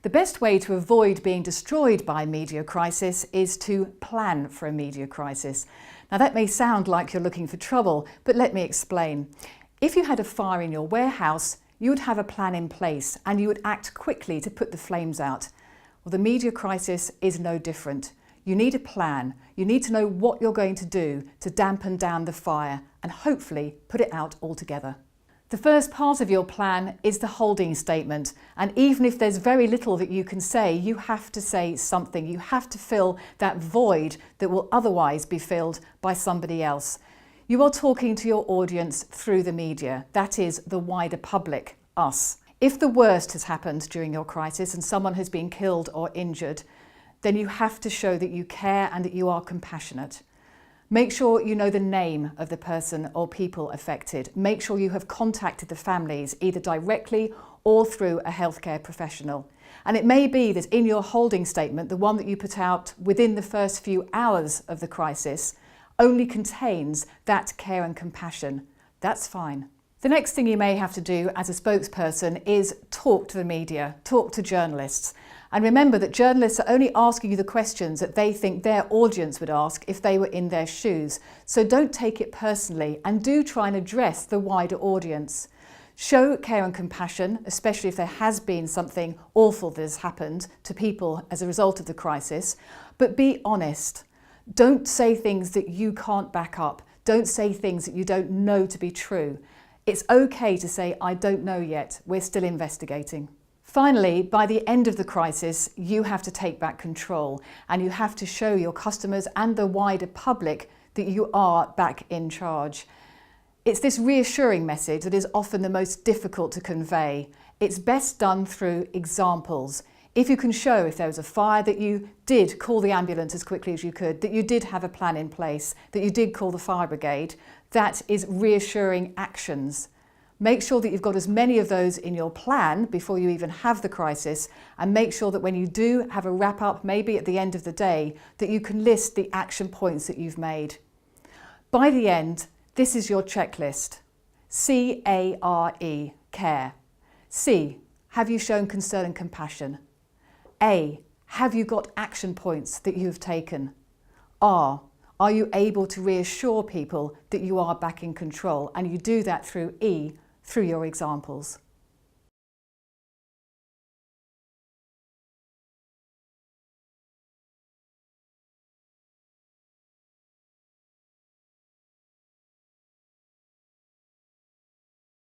The best way to avoid being destroyed by a media crisis is to plan for a media crisis. Now that may sound like you're looking for trouble, but let me explain. If you had a fire in your warehouse, you would have a plan in place and you would act quickly to put the flames out. Well, the media crisis is no different. You need a plan. You need to know what you're going to do to dampen down the fire and hopefully put it out altogether. The first part of your plan is the holding statement, and even if there's very little that you can say, you have to say something. You have to fill that void that will otherwise be filled by somebody else. You are talking to your audience through the media, that is the wider public, us. If the worst has happened during your crisis and someone has been killed or injured, then you have to show that you care and that you are compassionate. Make sure you know the name of the person or people affected. Make sure you have contacted the families either directly or through a healthcare professional. And it may be that in your holding statement, the one that you put out within the first few hours of the crisis, only contains that care and compassion. That's fine. The next thing you may have to do as a spokesperson is talk to the media, talk to journalists. And remember that journalists are only asking you the questions that they think their audience would ask if they were in their shoes. So don't take it personally and do try and address the wider audience. Show care and compassion, especially if there has been something awful that has happened to people as a result of the crisis, but be honest. Don't say things that you can't back up. Don't say things that you don't know to be true. It's okay to say, I don't know yet, we're still investigating. Finally, by the end of the crisis, you have to take back control and you have to show your customers and the wider public that you are back in charge. It's this reassuring message that is often the most difficult to convey. It's best done through examples. If you can show if there was a fire that you did call the ambulance as quickly as you could, that you did have a plan in place, that you did call the fire brigade, that is reassuring actions. Make sure that you've got as many of those in your plan before you even have the crisis, and make sure that when you do have a wrap up, maybe at the end of the day, that you can list the action points that you've made. By the end, this is your checklist. C-A-R-E, care. C, have you shown concern and compassion? A, have you got action points that you have taken? R, are you able to reassure people that you are back in control? And you do that through E, through your examples.